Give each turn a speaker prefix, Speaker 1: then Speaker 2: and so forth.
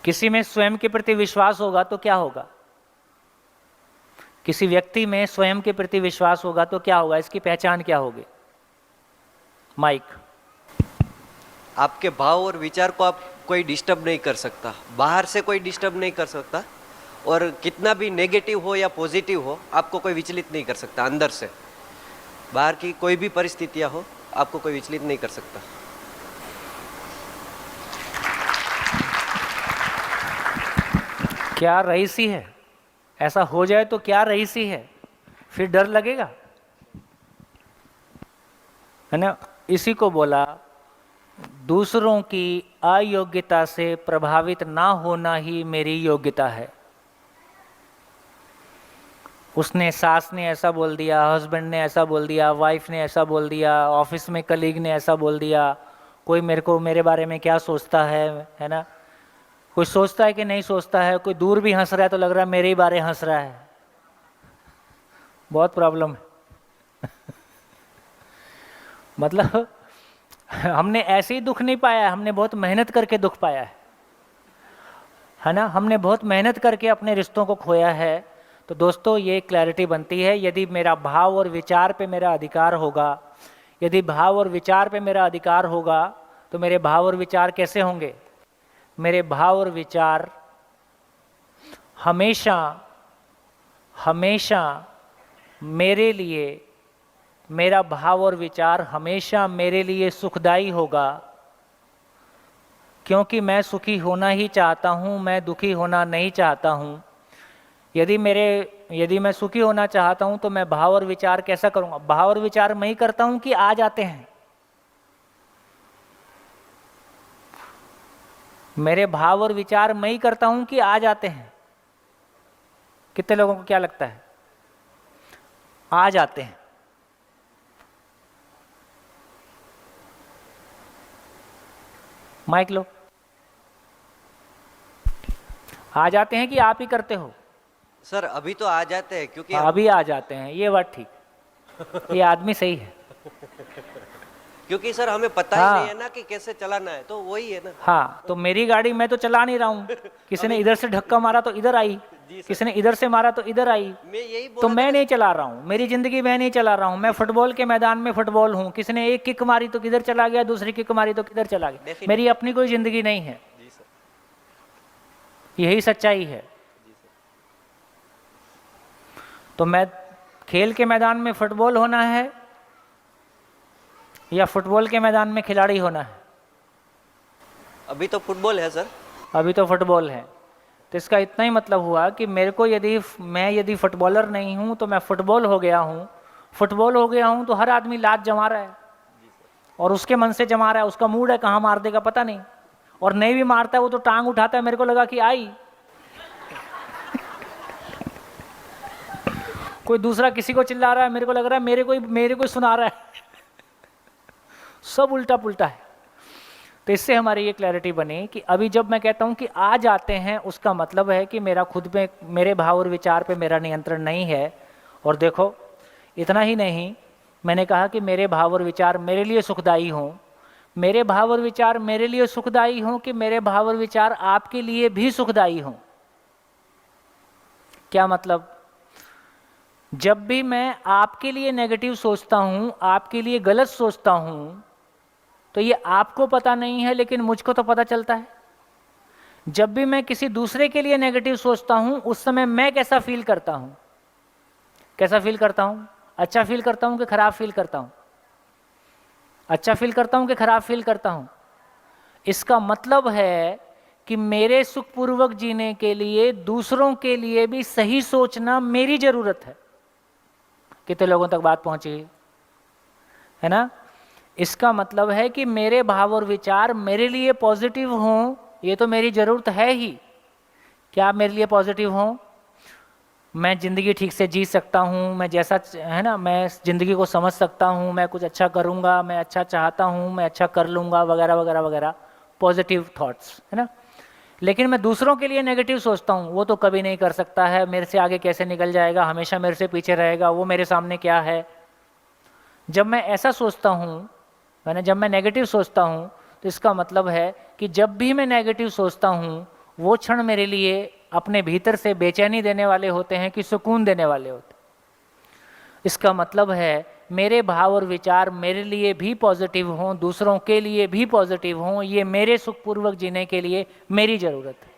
Speaker 1: किसी में स्वयं के प्रति विश्वास होगा तो क्या होगा? किसी व्यक्ति में स्वयं के प्रति विश्वास होगा तो क्या होगा? इसकी पहचान क्या होगी? माइक।
Speaker 2: आपके भाव और विचार को आप कोई डिस्टर्ब नहीं कर सकता, बाहर से कोई डिस्टर्ब नहीं कर सकता, और कितना भी नेगेटिव हो या पॉजिटिव हो आपको कोई विचलित नहीं कर सकता। अंदर से बाहर की कोई भी परिस्थितियां हो आपको कोई विचलित नहीं कर सकता।
Speaker 1: क्या रईसी है? ऐसा हो जाए तो क्या रईसी है? फिर डर लगेगा, है ना? इसी को बोला दूसरों की अयोग्यता से प्रभावित ना होना ही मेरी योग्यता है। उसने, सास ने ऐसा बोल दिया, हस्बैंड ने ऐसा बोल दिया, वाइफ ने ऐसा बोल दिया, ऑफिस में कलीग ने ऐसा बोल दिया, कोई मेरे बारे में क्या सोचता है ना? कोई सोचता है कि नहीं सोचता है, कोई दूर भी हंस रहा है तो लग रहा है मेरे ही बारे हंस रहा है। बहुत प्रॉब्लम है। मतलब हमने ऐसे ही दुख नहीं पाया है, हमने बहुत मेहनत करके दुख पाया है ना? हमने बहुत मेहनत करके अपने रिश्तों को खोया है। तो दोस्तों ये क्लैरिटी बनती है, यदि मेरा भाव और विचार पे मेरा अधिकार होगा, यदि भाव और विचार पे मेरा अधिकार होगा तो मेरे भाव और विचार कैसे होंगे? मेरे भाव और विचार हमेशा हमेशा मेरे लिए, मेरा भाव और विचार हमेशा मेरे लिए सुखदायी होगा, क्योंकि मैं सुखी होना ही चाहता हूँ, मैं दुखी होना नहीं चाहता हूँ। यदि मैं सुखी होना चाहता हूँ तो मैं भाव और विचार कैसा करूँगा? भाव और विचार मैं ही करता हूँ कि आ जाते हैं? मेरे भाव और विचार मैं ही करता हूँ कि आ जाते हैं? कितने लोगों को क्या लगता है? आ जाते हैं। माइक लो। आ जाते हैं कि आप ही करते हो?
Speaker 2: सर अभी तो आ जाते हैं क्योंकि
Speaker 1: अभी आ जाते हैं, ये बात ठीक। ये आदमी सही है।
Speaker 2: क्योंकि सर हमें पता ही नहीं है ना कि कैसे चलाना है, तो वही है ना।
Speaker 1: हाँ, तो मेरी गाड़ी मैं तो चला नहीं रहा हूँ, किसी ने इधर से धक्का मारा तो इधर आई, किसी ने इधर से मारा तो इधर आई,
Speaker 2: मैं यही
Speaker 1: तो
Speaker 2: बोला
Speaker 1: मैं नहीं चला रहा हूँ, मेरी जिंदगी मैं नहीं चला रहा हूँ। मैं फुटबॉल के मैदान में फुटबॉल हूँ, किसी ने एक किक मारी तो किधर चला गया, दूसरी किक मारी तो किधर चला गया। मेरी अपनी कोई जिंदगी नहीं है।
Speaker 2: जी सर,
Speaker 1: यही सच्चाई है। तो मैं खेल के मैदान में फुटबॉल होना है या फुटबॉल के मैदान में खिलाड़ी होना है?
Speaker 2: अभी तो फुटबॉल है सर।
Speaker 1: अभी तो फुटबॉल है। तो इसका इतना ही मतलब हुआ कि मेरे को यदि फुटबॉलर नहीं हूं तो मैं फुटबॉल हो गया हूं। फुटबॉल हो गया हूं तो हर आदमी लात जमा रहा है और उसके मन से जमा रहा है, उसका मूड है, कहाँ मार देगा पता नहीं, और नहीं भी मारता है वो तो टांग उठाता है, मेरे को लगा कि आई। कोई दूसरा किसी को चिल्ला रहा है, मेरे को लग रहा है मेरे को सुना रहा है। सब उल्टा पुल्टा है। तो इससे हमारी ये क्लैरिटी बनी कि अभी जब मैं कहता हूं कि आ जाते हैं, उसका मतलब है कि मेरा खुद पे, मेरे भाव और विचार पे मेरा नियंत्रण नहीं है। और देखो इतना ही नहीं, मैंने कहा कि मेरे भाव और विचार मेरे लिए सुखदायी हों। मेरे भाव और विचार मेरे लिए सुखदायी हों कि मेरे भाव और विचार आपके लिए भी सुखदायी हों। क्या मतलब? जब भी मैं आपके लिए नेगेटिव सोचता हूं, आपके लिए गलत सोचता हूं, तो ये आपको पता नहीं है लेकिन मुझको तो पता चलता है। जब भी मैं किसी दूसरे के लिए नेगेटिव सोचता हूं, उस समय मैं कैसा फील करता हूं? कैसा फील करता हूं? अच्छा फील करता हूं कि खराब फील करता हूं? अच्छा फील करता हूं कि खराब फील करता हूं? इसका मतलब है कि मेरे सुखपूर्वक जीने के लिए दूसरों के लिए भी सही सोचना मेरी जरूरत है। कितने लोगों तक बात पहुंची है ना? इसका मतलब है कि मेरे भाव और विचार मेरे लिए पॉजिटिव हों, ये तो मेरी ज़रूरत है ही। क्या मेरे लिए पॉजिटिव हों? मैं ज़िंदगी ठीक से जी सकता हूँ, मैं जैसा है ना, मैं ज़िंदगी को समझ सकता हूँ, मैं कुछ अच्छा करूँगा, मैं अच्छा चाहता हूँ, मैं अच्छा कर लूँगा, वगैरह वगैरह वगैरह, पॉजिटिव थॉट्स, है ना। लेकिन मैं दूसरों के लिए नेगेटिव सोचता हूँ, वो तो कभी नहीं कर सकता है, मेरे से आगे कैसे निकल जाएगा, हमेशा मेरे से पीछे रहेगा, वो मेरे सामने क्या है। जब मैं ऐसा सोचता हूँ, जब मैं नेगेटिव सोचता हूँ, तो इसका मतलब है कि जब भी मैं नेगेटिव सोचता हूँ वो क्षण मेरे लिए अपने भीतर से बेचैनी देने वाले होते हैं कि सुकून देने वाले होते हैं। इसका मतलब है मेरे भाव और विचार मेरे लिए भी पॉजिटिव हों, दूसरों के लिए भी पॉजिटिव हों, ये मेरे सुखपूर्वक जीने के लिए मेरी ज़रूरत है।